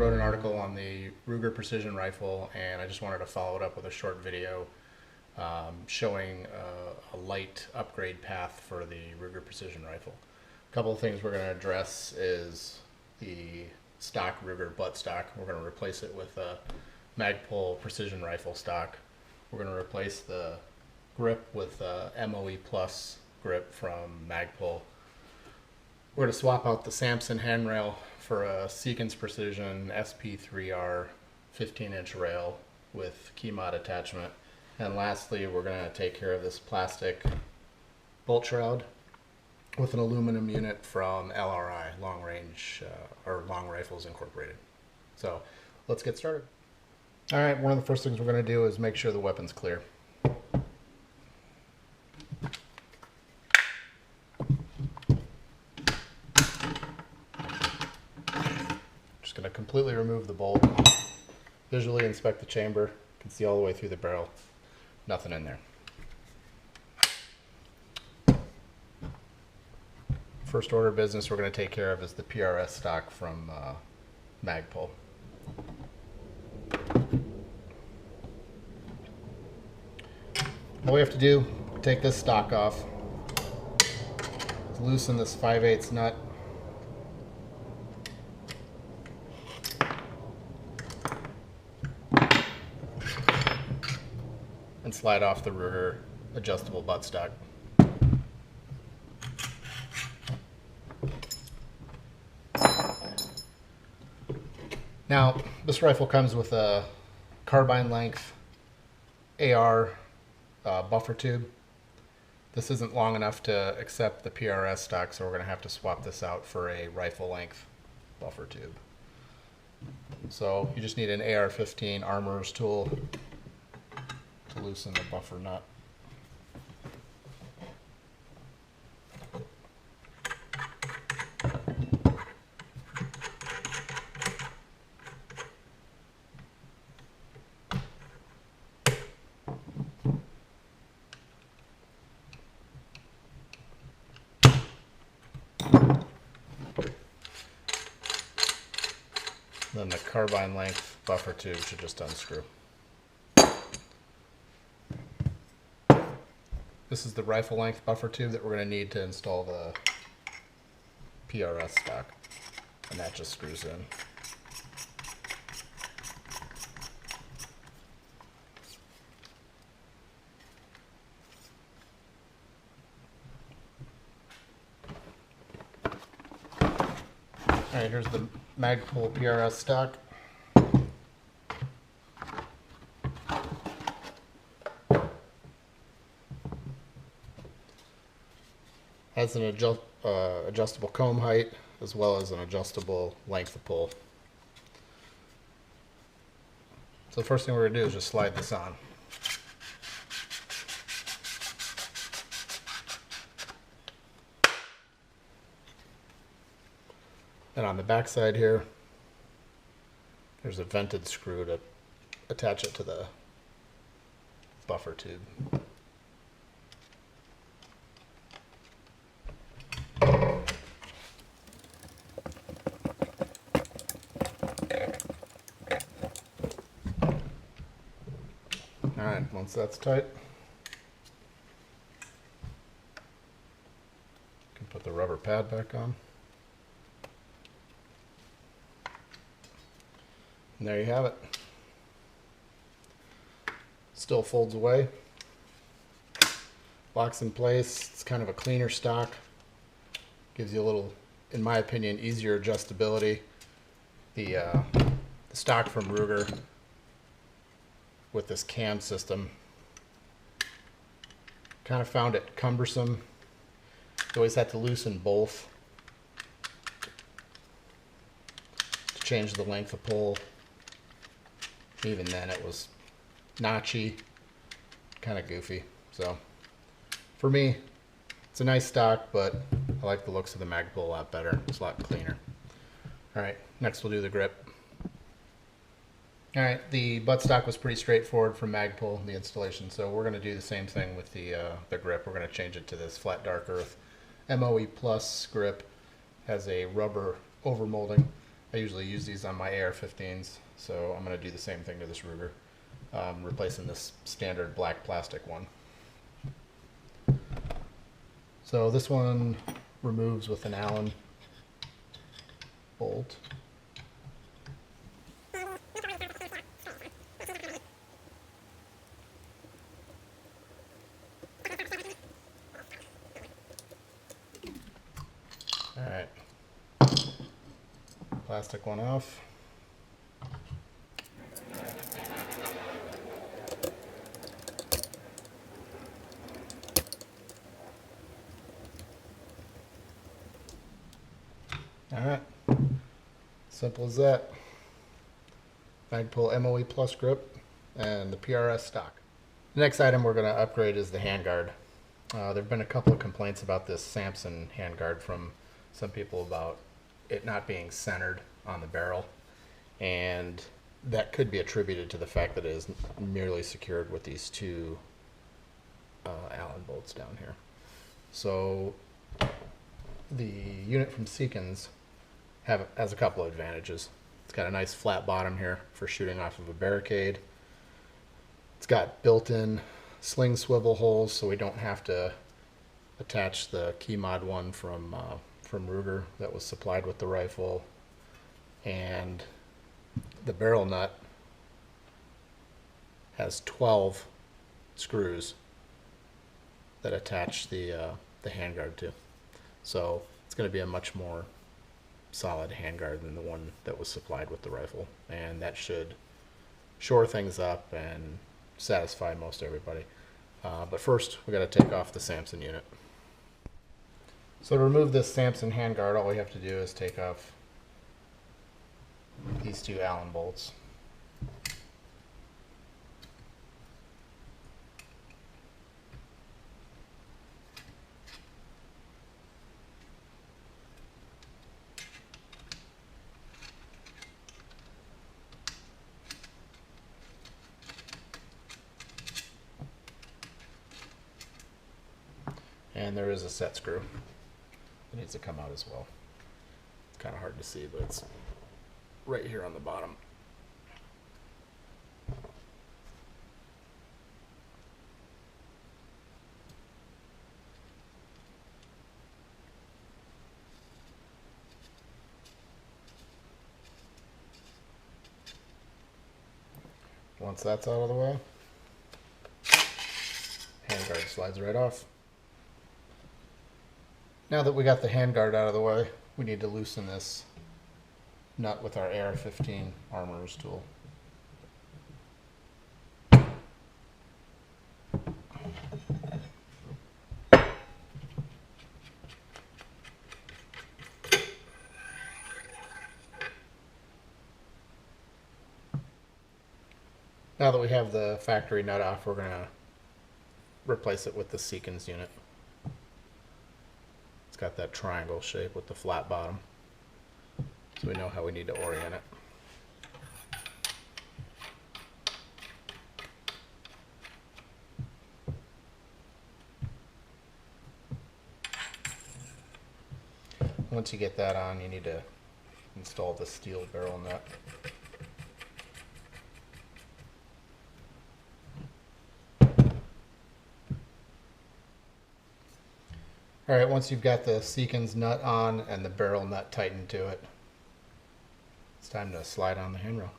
wrote an article on the Ruger precision rifle, and I just wanted to follow it up with a short video showing a light upgrade path for the Ruger precision rifle. A couple of things we're going to address is the stock Ruger butt stock. We're going to replace it with a Magpul precision rifle stock. We're going to replace the grip with MOE Plus grip from Magpul. We're going to swap out the Samson handrail for a Seekins Precision SP3R 15-inch rail with key mod attachment. And lastly, we're going to take care of this plastic bolt shroud with an aluminum unit from LRI, Long Range or Long Rifles Incorporated. So let's get started. All right, one of the first things we're going to do is make sure the weapon's clear. Just going to completely remove the bolt, visually inspect the chamber. You can see all the way through the barrel. Nothing in there. First order of business we're going to take care of is the PRS stock from Magpul. All we have to do, take this stock off, loosen this 5/8 nut, and slide off the Ruger adjustable buttstock. Now, this rifle comes with a carbine length AR buffer tube. This isn't long enough to accept the PRS stock, so we're going to have to swap this out for a rifle length buffer tube. So you just need an AR-15 armorer's tool to loosen the buffer nut. Then the carbine length buffer tube should just unscrew. This is the rifle length buffer tube that we're going to need to install the PRS stock, and that just screws in. Alright, here's the Magpul PRS stock. Has an adjustable comb height as well as an adjustable length of pull. So the first thing we're going to do is just slide this on. And on the back side here, there's a vented screw to attach it to the buffer tube. Alright, once that's tight, you can put the rubber pad back on. And there you have it. Still folds away. Locks in place. It's kind of a cleaner stock. Gives you a little, in my opinion, easier adjustability. The stock from Ruger with this cam system, kind of found it cumbersome. You always had to loosen both to change the length of pull. Even then it was notchy, kind of goofy. So for me, it's a nice stock, but I like the looks of the Magpul a lot better. It's a lot cleaner. Alright, next we'll do the grip. Alright, the buttstock was pretty straightforward from Magpul, the installation, so we're going to do the same thing with the grip. We're going to change it to this flat dark earth MOE Plus grip. Has a rubber overmolding I usually use these on my AR-15s, so I'm going to do the same thing to this Ruger, replacing this standard black plastic one. So this one removes with an Allen bolt. Alright, plastic one off. Alright, simple as that. Magpul MOE Plus grip and the PRS Stock. The next item we're going to upgrade is the handguard. There have been a couple of complaints about this Samson handguard from some people about it not being centered on the barrel, and that could be attributed to the fact that it is merely secured with these two Allen bolts down here. So the unit from Seekins has a couple of advantages. It's got a nice flat bottom here for shooting off of a barricade. It's got built-in sling swivel holes, so we don't have to attach the key mod one from Ruger that was supplied with the rifle. And the barrel nut has 12 screws that attach the handguard to. So it's going to be a much more solid handguard than the one that was supplied with the rifle, and that should shore things up and satisfy most everybody. But first we got to take off the Samson unit. So to remove this Samson handguard, all we have to do is take off these two Allen bolts. And there is a set screw that needs to come out as well. It's kind of hard to see, but it's right here on the bottom. Once that's out of the way, handguard slides right off. Now that we got the handguard out of the way, we need to loosen this nut with our AR-15 armorer's tool. Now that we have the factory nut off, we're going to replace it with the Seekins unit. It's got that triangle shape with the flat bottom, so we know how we need to orient it. Once you get that on, you need to install the steel barrel nut. Alright, once you've got the Seekins nut on and the barrel nut tightened to it, it's time to slide on the handrail.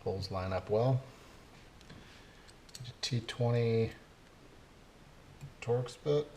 Holes line up well. T20 Torx bit.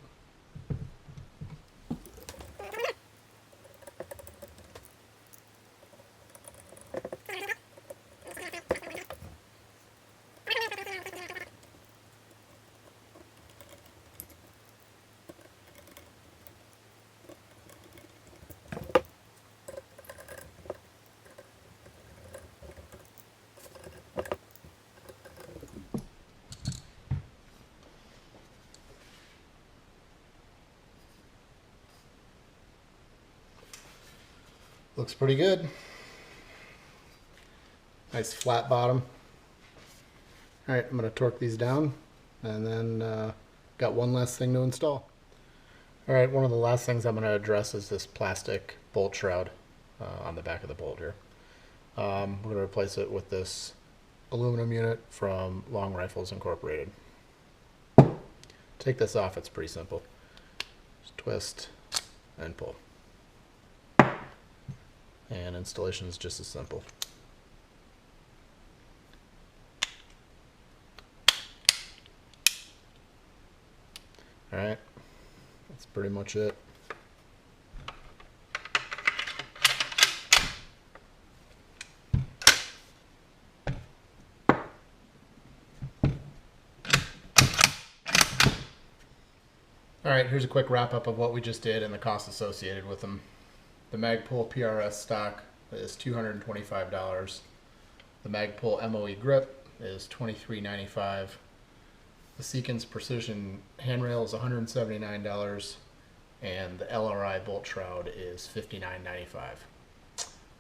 Looks pretty good. Nice flat bottom. All right, I'm going to torque these down. and then got one last thing to install. Alright, one of the last things I'm going to address is this plastic bolt shroud on the back of the bolt here. We're going to replace it with this aluminum unit from Long Rifles Incorporated. Take this off, it's pretty simple. Just twist and pull. And installation is just as simple. Alright, that's pretty much it. Alright, here's a quick wrap up of what we just did and the costs associated with them. The Magpul PRS Stock is $225. The Magpul MOE grip is $23.95. The Seekins Precision handrail is $179, and the LRI bolt shroud is $59.95.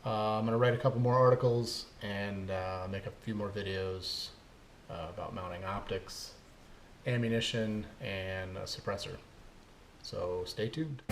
I'm going to write a couple more articles and make a few more videos about mounting optics, ammunition, and a suppressor. So stay tuned.